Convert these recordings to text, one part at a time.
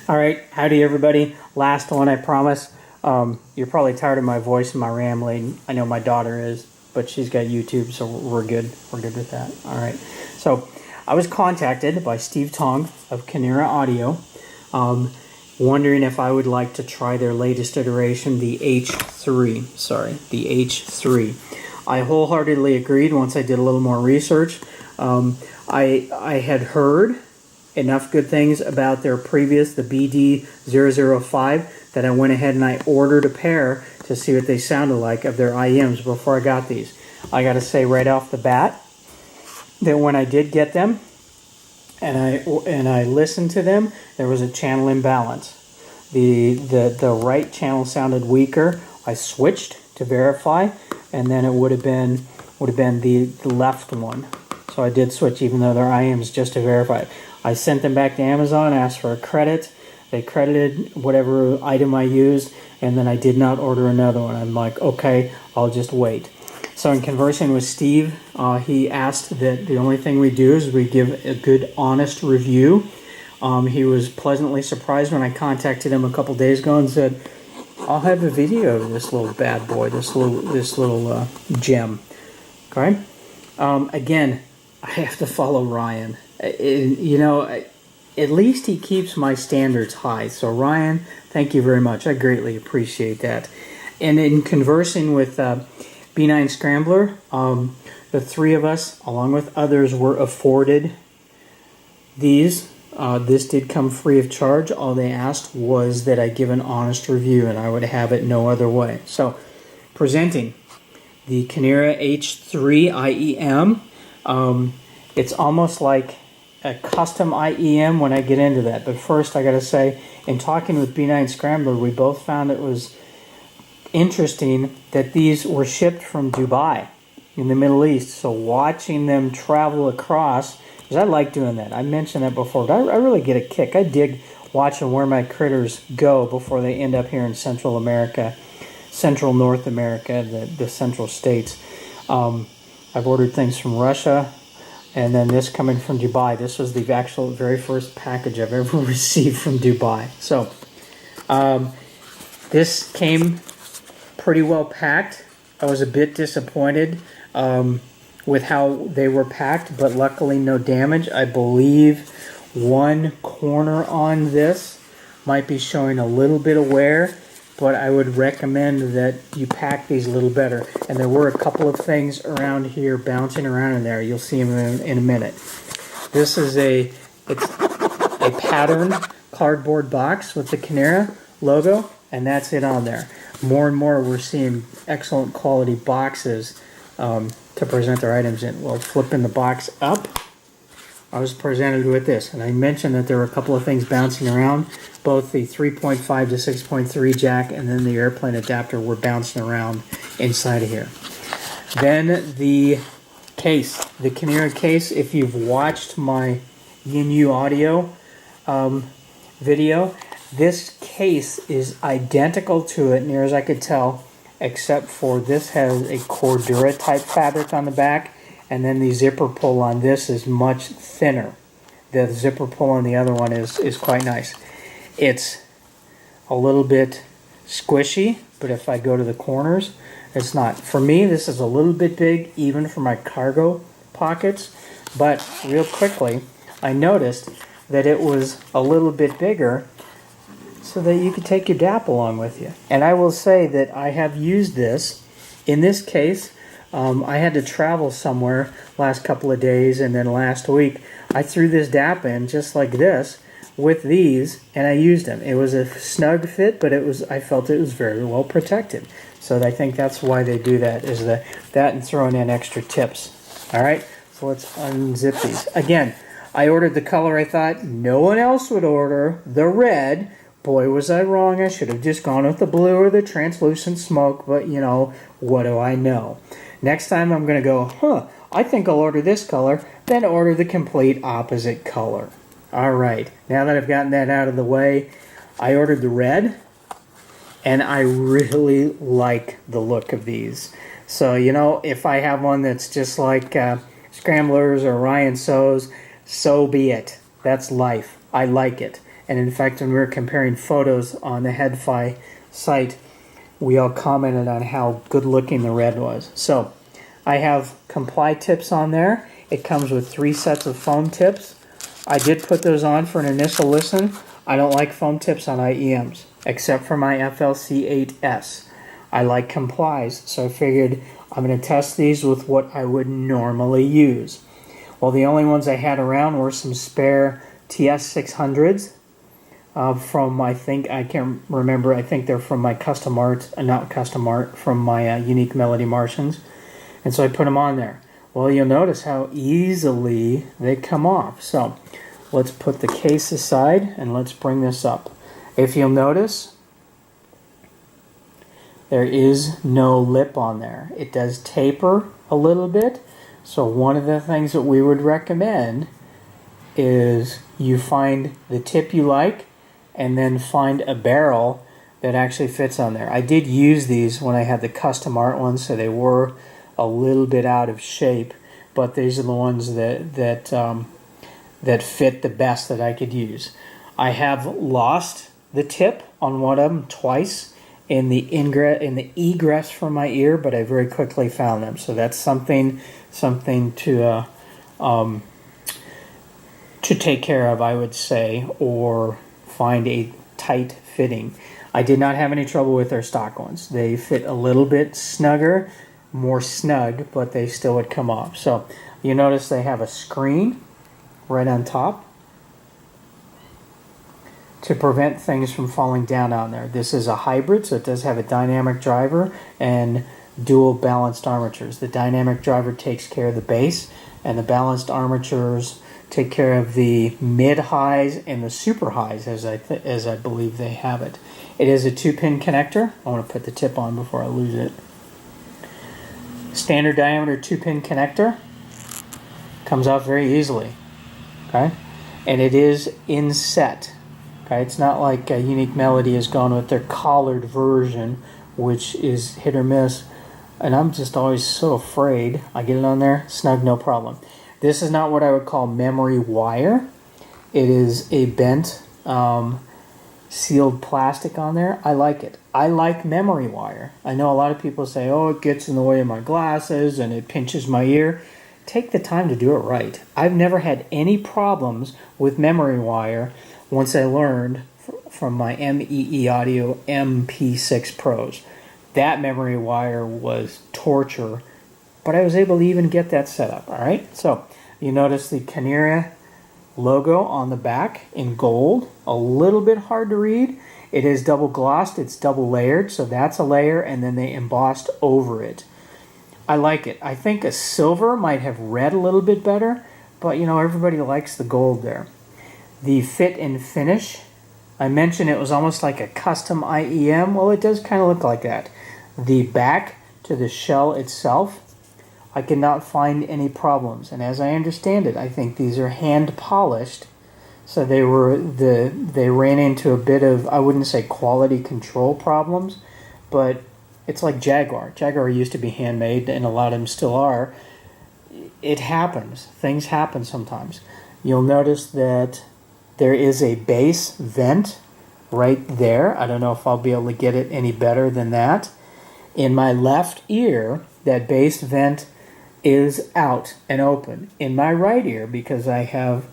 All right, howdy everybody. Last one, I promise. You're probably tired of my voice and my rambling. I know my daughter is, but she's got YouTube, so we're good. We're good with that. All right. So I was contacted by Steve Tong of Kinera Audio, wondering if I would like to try their latest iteration, the H3. Sorry, the H3. I wholeheartedly agreed once I did a little more research. I had heard enough good things about their previous, the BD005, that I went ahead and I ordered a pair to see what they sounded like of their IEMs before I got these. I got to say right off the bat that when I did get them and I listened to them, there was a channel imbalance. The right channel sounded weaker. I switched to verify, and then it would have been the left one. So I did switch, even though their IEMs, just to verify it. I sent them back to Amazon, asked for a credit. They credited whatever item I used, and then I did not order another one. I'm like, okay, I'll just wait. So in conversing with Steve, he asked that the only thing we do is we give a good, honest review. He was pleasantly surprised when I contacted him a couple days ago and said, I'll have a video of this little bad boy, this little gem. Okay? Again, I have to follow Ryan. You know, at least he keeps my standards high. So Ryan, thank you very much. I greatly appreciate that. And in conversing with B9 Scrambler, the three of us, along with others, were afforded these. This did come free of charge. All they asked was that I give an honest review, and I would have it no other way. So, presenting the Kinera H3 IEM. It's almost like a custom IEM when I get into that. But first, I got to say, in talking with B9 Scrambler, we both found it was interesting that these were shipped from Dubai in the Middle East. So watching them travel across, because I like doing that. I mentioned that before, but I really get a kick. I dig watching where my critters go before they end up here in Central America, Central North America, the Central States. I've ordered things from Russia, and then this coming from Dubai. This was the actual very first package I've ever received from Dubai. So this came pretty well packed. I was a bit disappointed with how they were packed, but luckily no damage. I believe one corner on this might be showing a little bit of wear, but I would recommend that you pack these a little better. And there were a couple of things around here bouncing around in there. You'll see them in a minute. This is it's a patterned cardboard box with the Kinera logo, and that's it on there. More and more we're seeing excellent quality boxes to present their items in. Well, flipping the box up, I was presented with this, and I mentioned that there were a couple of things bouncing around. Both the 3.5 to 6.3 jack and then the airplane adapter were bouncing around inside of here. Then the case, the Kinera case. If you've watched my Yin Audio video, this case is identical to it, near as I could tell, except for this has a Cordura type fabric on the back, and then the zipper pull on this is much thinner. The zipper pull on the other one is quite nice. It's a little bit squishy, but if I go to the corners, it's not. For me, this is a little bit big, even for my cargo pockets, but real quickly, I noticed that it was a little bit bigger so that you could take your DAP along with you. And I will say that I have used this. In this case, I had to travel somewhere last couple of days, and then last week I threw this DAP in just like this with these, and I used them. It was a snug fit, but I felt it was very well protected. So I think that's why they do that, is that and throwing in extra tips. All right, so let's unzip these. Again, I ordered the color I thought no one else would order, the red. Boy, was I wrong. I should have just gone with the blue or the translucent smoke, but you know, what do I know? Next time I'm going to go, I think I'll order this color, then order the complete opposite color. All right, now that I've gotten that out of the way, I ordered the red, and I really like the look of these. So, you know, if I have one that's just like Scramblers or Ryan So's, so be it. That's life. I like it. And in fact, when we were comparing photos on the HeadFi site, we all commented on how good looking the red was. So I have comply tips on there. It comes with 3 sets of foam tips. I did put those on for an initial listen. I don't like foam tips on IEMs, except for my FLC8S. I like complies, so I figured I'm going to test these with what I would normally use. Well, the only ones I had around were some spare TS600s from, I can't remember, I think they're from my custom art, not custom art, from my Unique Melody Martians. And so I put them on there. Well, you'll notice how easily they come off. So let's put the case aside and let's bring this up. If you'll notice, there is no lip on there. It does taper a little bit. So one of the things that we would recommend is you find the tip you like and then find a barrel that actually fits on there. I did use these when I had the custom art ones, so they were a little bit out of shape, but these are the ones that fit the best that I could use. I have lost the tip on one of them twice in the egress from my ear, but I very quickly found them. So that's something to take care of, I would say, or find a tight fitting. I did not have any trouble with their stock ones. They fit a little bit snugger, more snug, but they still would come off. So you notice they have a screen right on top to prevent things from falling down on there. This is a hybrid, so it does have a dynamic driver and dual balanced armatures. The dynamic driver takes care of the bass, and the balanced armatures take care of the mid-highs and the super highs, as I believe they have it. It is a 2-pin connector. I want to put the tip on before I lose it. Standard diameter 2-pin connector. Comes out very easily. Okay, and it is inset. Okay, it's not like Unique Melody has gone with their collared version, which is hit or miss. And I'm just always so afraid. I get it on there, snug, no problem. This is not what I would call memory wire. It is a bent sealed plastic on there. I like it. I like memory wire. I know a lot of people say, oh, it gets in the way of my glasses and it pinches my ear. Take the time to do it right. I've never had any problems with memory wire once I learned from my MEE Audio MP6 Pros. That memory wire was torture, but I was able to even get that set up, all right? So you notice the Kinera logo on the back in gold, a little bit hard to read. It is double glossed, it's double layered, so that's a layer, and then they embossed over it. I like it. I think a silver might have read a little bit better, but you know, everybody likes the gold there. The fit and finish, I mentioned it was almost like a custom IEM. Well, it does kind of look like that. The back to the shell itself, I could not find any problems. And as I understand it, I think these are hand polished. So they ran into a bit of, I wouldn't say quality control problems, but it's like Jaguar. Jaguar used to be handmade, and a lot of them still are. It happens. Things happen sometimes. You'll notice that there is a bass vent right there. I don't know if I'll be able to get it any better than that. In my left ear, that bass vent is out and open. In my right ear, because I have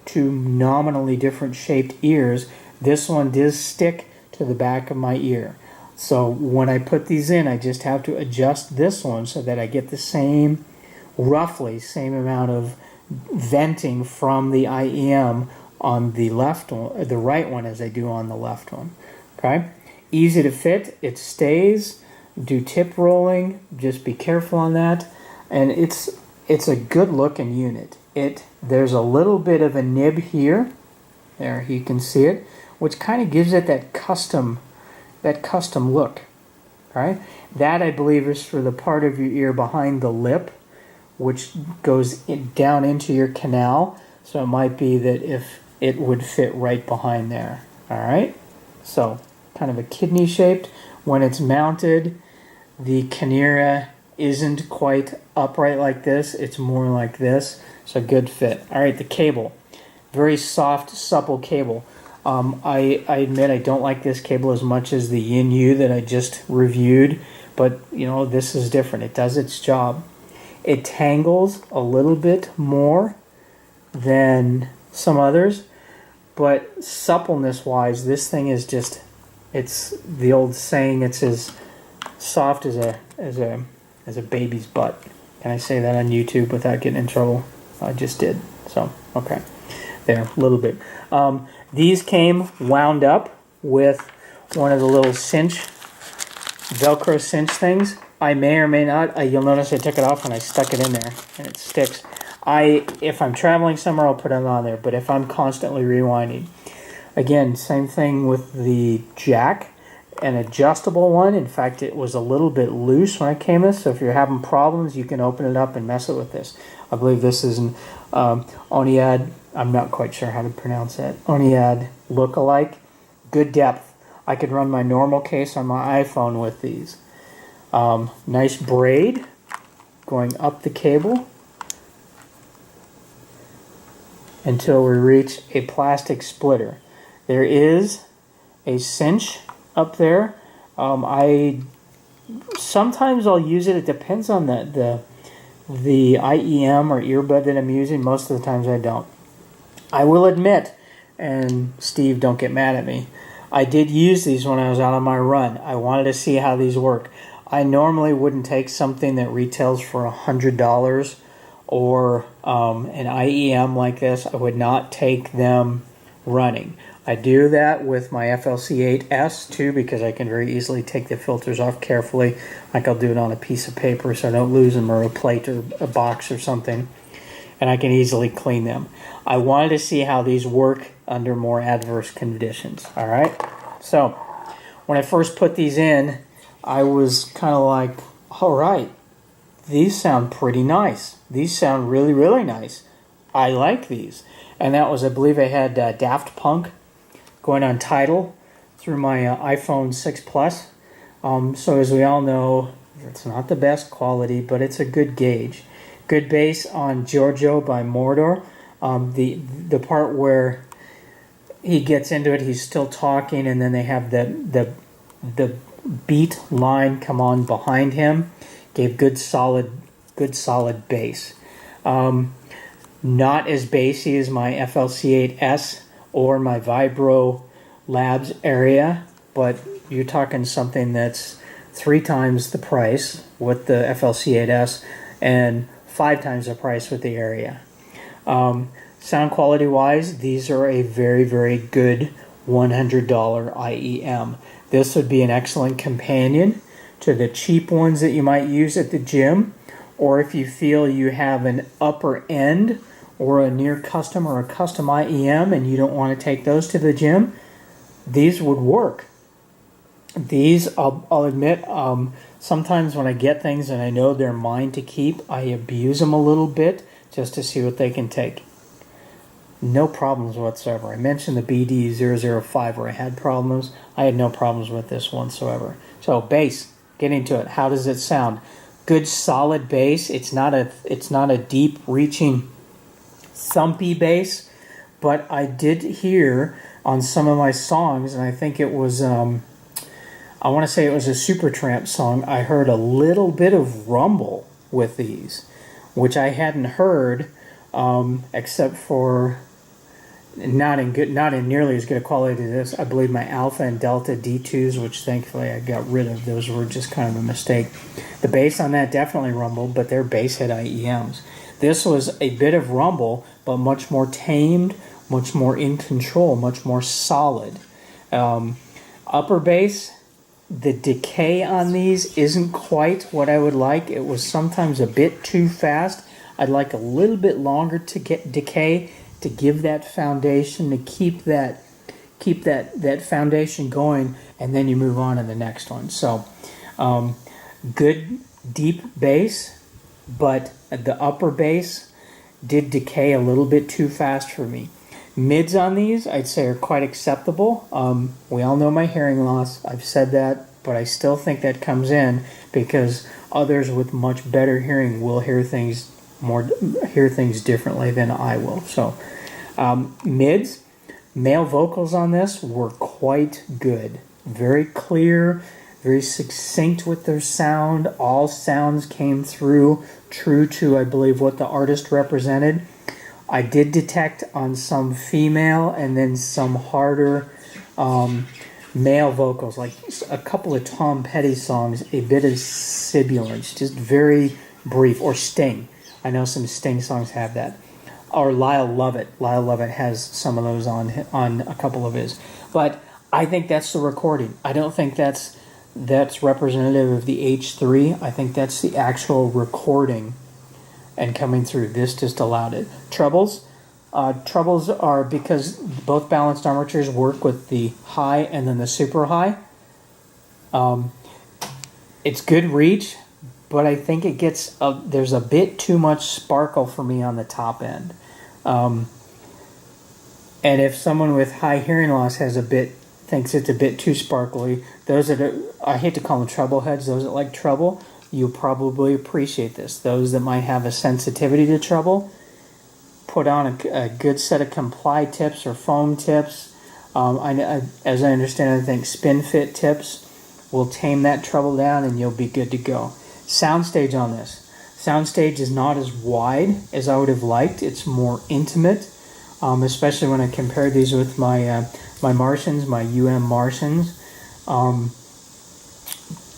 two nominally different shaped ears, this one does stick to the back of my ear. So when I put these in, I just have to adjust this one so that I get the same, roughly same amount of venting from the IEM on the left one, the right one, as I do on the left one. Okay, easy to fit. It stays. Do tip rolling. Just be careful on that. And it's a good looking unit. There's a little bit of a nib here. There, you can see it, which kind of gives it that custom look. Right? That, I believe, is for the part of your ear behind the lip, which goes down into your canal. So it might be that if it would fit right behind there. All right? So kind of a kidney shaped. When it's mounted, the Kinera isn't quite upright like this. It's more like this. So good fit. All right, the cable. Very soft, supple cable. I admit I don't like this cable as much as the Yin U that I just reviewed, but you know, this is different. It does its job. It tangles a little bit more than some others, but suppleness wise, this thing is just, it's the old saying, it's as soft as a baby's butt. Can I say that on YouTube without getting in trouble? I just did. So, okay. There, a little bit. These came wound up with one of the little Velcro cinch things. I may or may not. You'll notice I took it off and I stuck it in there, and it sticks. If I'm traveling somewhere, I'll put it on there. But if I'm constantly rewinding, again, same thing with the jack, an adjustable one. In fact, it was a little bit loose when I came with. So if you're having problems, you can open it up and mess it with this. I believe this is an Oniad. I'm not quite sure how to pronounce that. Oniad look-alike. Good depth. I could run my normal case on my iPhone with these. Nice braid going up the cable until we reach a plastic splitter. There is a cinch up there. Sometimes I'll use it. It depends on the IEM or earbud that I'm using. Most of the times I don't. I will admit, and Steve, don't get mad at me, I did use these when I was out on my run. I wanted to see how these work. I normally wouldn't take something that retails for $100 or an IEM like this. I would not take them running. I do that with my FLC8S too, because I can very easily take the filters off carefully. Like I'll do it on a piece of paper so I don't lose them, or a plate or a box or something. And I can easily clean them. I wanted to see how these work under more adverse conditions. All right. So when I first put these in, I was kind of like, all right, these sound pretty nice. These sound really, really nice. I like these. And that was, I believe I had Daft Punk going on Tidal through my iPhone 6 Plus. So as we all know, it's not the best quality, but it's a good gauge. Good bass on Giorgio by Mordor. The part where he gets into it, he's still talking, and then they have the beat line come on behind him. Gave good solid bass. Not as bassy as my FLC8S or my Vibro Labs area, but you're talking something that's 3 times the price with the FLC8S and 5 times the price with the area. Sound quality wise, these are a very, very good $100 IEM. This would be an excellent companion to the cheap ones that you might use at the gym, or if you feel you have an upper end or a near custom or a custom IEM and you don't want to take those to the gym, these would work. These, I'll admit, sometimes when I get things and I know they're mine to keep, I abuse them a little bit just to see what they can take. No problems whatsoever. I mentioned the BD005 where I had problems. I had no problems with this whatsoever. So bass, getting to it. How does it sound? Good solid bass. It's not a deep reaching thumpy bass, but I did hear on some of my songs, and I think it was I want to say it was a Supertramp song, I heard a little bit of rumble with these, which I hadn't heard except for not in nearly as good a quality as this. I believe my Alpha and Delta D2s, which thankfully I got rid of. Those were just kind of a mistake. The bass on that definitely rumbled, but they're bass head IEMs. This was a bit of rumble, but much more tamed, much more in control, much more solid. Upper bass, the decay on these isn't quite what I would like. It was sometimes a bit too fast. I'd like a little bit longer to get decay to give that foundation, to keep that foundation going, and then you move on to the next one. So good deep bass, but the upper bass did decay a little bit too fast for me. Mids on these, I'd say, are quite acceptable. We all know my hearing loss. I've said that, but I still think that comes in because others with much better hearing will hear things differently than I will. So mids, Male vocals on this were quite good. Very clear, very succinct with their sound. All sounds came through true to, I believe, what the artist represented. I did detect on some female and then some harder male vocals, like a couple of Tom Petty songs, a bit of sibilance, just very brief, or Sting. I know some Sting songs have that. Or Lyle Lovett. Lyle Lovett has some of those on a couple of his. But I think that's the recording. I don't think that's representative of the H3. I think that's the actual recording and coming through. This just allowed it. Trebles. Trebles are because both balanced armatures work with the high and then the super high. It's good reach, but I think it gets there's a bit too much sparkle for me on the top end. And if someone with high hearing loss thinks it's a bit too sparkly, those that I hate to call them treble heads, those that like treble, you'll probably appreciate this. Those that might have a sensitivity to treble, put on a good set of comply tips or foam tips. As I understand, I think spin fit tips will tame that treble down and you'll be good to go. Soundstage on this. Soundstage is not as wide as I would have liked. It's more intimate, especially when I compared these with my my Martians, my Martians.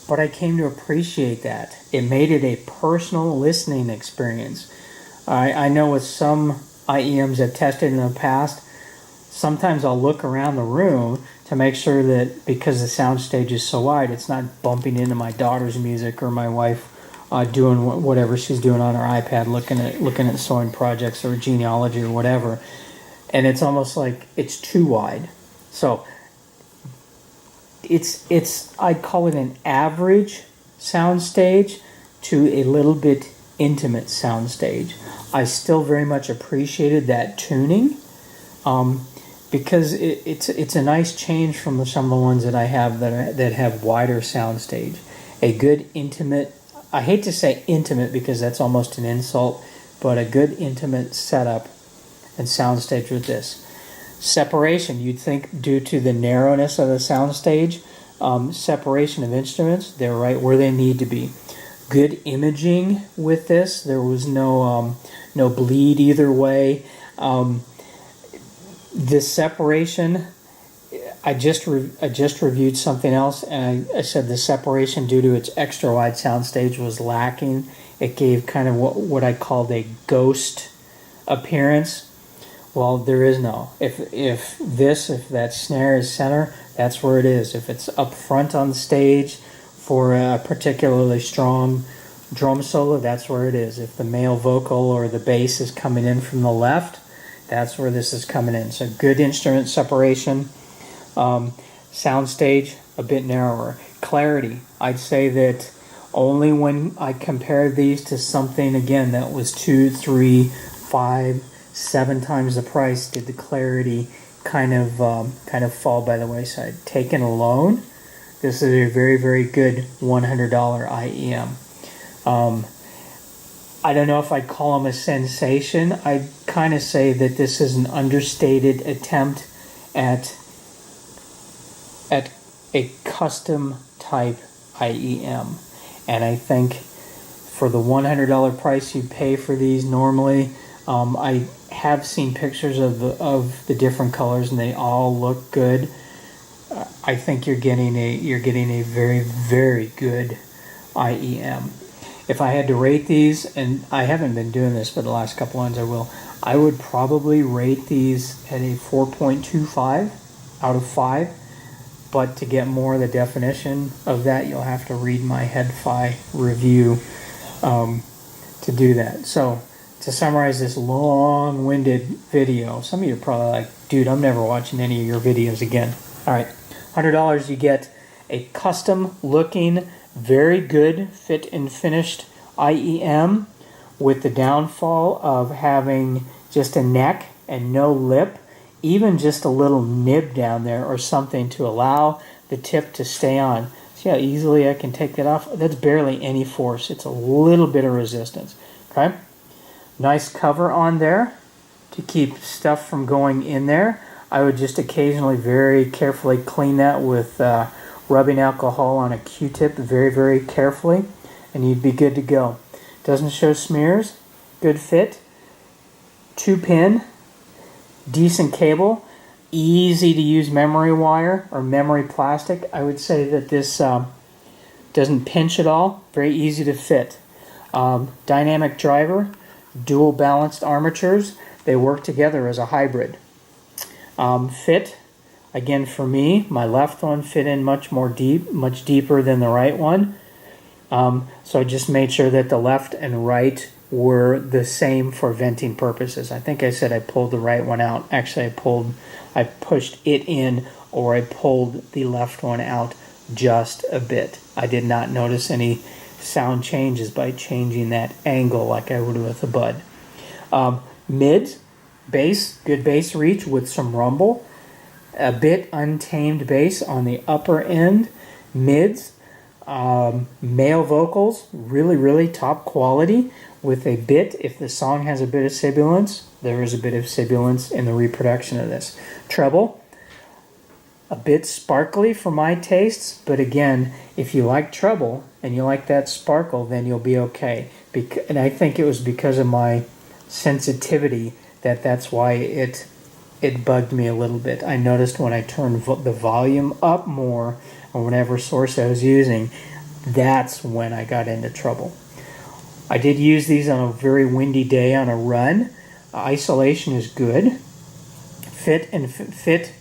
But I came to appreciate that. It made it a personal listening experience. I know with some IEMs I've tested in the past, sometimes I'll look around the room to make sure that because the soundstage is so wide, it's not bumping into my daughter's music or my wife doing whatever she's doing on her iPad, looking at sewing projects or genealogy or whatever. And it's almost like it's too wide. So it's I'd call it an average soundstage to a little bit intimate soundstage. I still very much appreciated that tuning because it's a nice change from some of the ones that I have that have wider soundstage. A good intimate, I hate to say intimate because that's almost an insult, but a good intimate setup and soundstage with this. Separation, you'd think due to the narrowness of the soundstage, separation of instruments, they're right where they need to be. Good imaging with this. There was no bleed either way. This separation, I just reviewed something else, and I said the separation due to its extra wide soundstage was lacking. It gave kind of what I called a ghost appearance. Well, there is no. If that snare is center, that's where it is. If it's up front on the stage for a particularly strong drum solo, that's where it is. If the male vocal or the bass is coming in from the left, that's where this is coming in. So good instrument separation. Soundstage, a bit narrower. Clarity, I'd say that only when I compared these to something, again, that was 2, 3, 5, 7 times the price, did the clarity kind of fall by the wayside. Taken alone, this is a very, very good $100 IEM. I don't know if I'd call them a sensation. I'd kind of say that this is an understated attempt at a custom type IEM. And I think for the $100 price you pay for these normally, I have seen pictures of the different colors and they all look good. I think you're getting a very, very good IEM. If I had to rate these, and I haven't been doing this, but the last couple ones I would probably rate these at a 4.25 out of 5. But to get more of the definition of that, you'll have to read my Head-Fi review to do that. So to summarize this long-winded video, some of you are probably like, dude, I'm never watching any of your videos again. All right, $100, you get a custom-looking, very good fit and finished IEM with the downfall of having just a neck and no lip, even just a little nib down there or something to allow the tip to stay on. See how easily I can take that off? That's barely any force. It's a little bit of resistance. Okay? Nice cover on there to keep stuff from going in there. I would just occasionally very carefully clean that with rubbing alcohol on a Q-tip very, very carefully, and you'd be good to go. Doesn't show smears, good fit, 2-pin, decent cable, easy to use memory wire or memory plastic. I would say that this doesn't pinch at all, very easy to fit. Dynamic driver, dual balanced armatures, they work together as a hybrid. Fit, again for me, my left one fit in much deeper than the right one. So I just made sure that the left and right were the same for venting purposes. I think I said I pulled the right one out. Actually, I pushed it in, or I pulled the left one out just a bit. I did not notice any sound changes by changing that angle like I would with a bud. Mids, bass, good bass reach with some rumble. A bit untamed bass on the upper end. Mids, male vocals, really, really top quality with a bit. If the song has a bit of sibilance, there is a bit of sibilance in the reproduction of this. Treble, a bit sparkly for my tastes, but again, if you like treble and you like that sparkle, then you'll be okay. And I think it was because of my sensitivity that's why it bugged me a little bit. I noticed when I turned the volume up more, or whatever source I was using, that's when I got into trouble. I did use these on a very windy day on a run. Isolation is good. Fit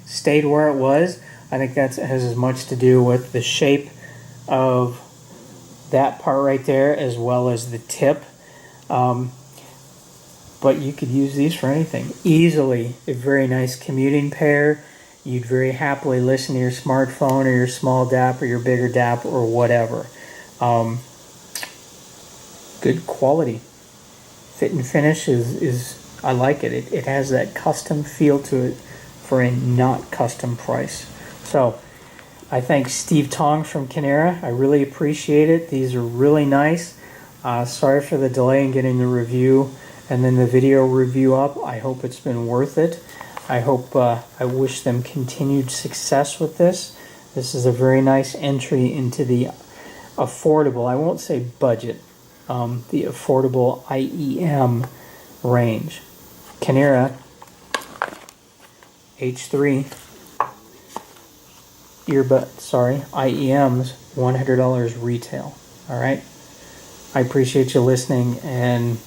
stayed where it was. I think that has as much to do with the shape of that part right there as well as the tip. But you could use these for anything. Easily a very nice commuting pair. You'd very happily listen to your smartphone or your small DAP or your bigger DAP or whatever. Good quality. Fit and finish is I like it. It has that custom feel to it for a not custom price. So I thank Steve Tong from Kinera. I really appreciate it. These are really nice. Sorry for the delay in getting the review and then the video review up. I hope it's been worth it. I wish them continued success with this. This is a very nice entry into the affordable, I won't say budget, the affordable IEM range. Kinera H3 IEM's $100 retail. All right. I appreciate you listening, and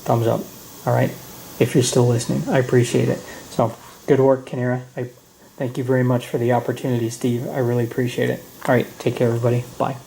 thumbs up. All right. If you're still listening, I appreciate it. So good work, Kinera. I thank you very much for the opportunity, Steve. I really appreciate it. All right. Take care, everybody. Bye.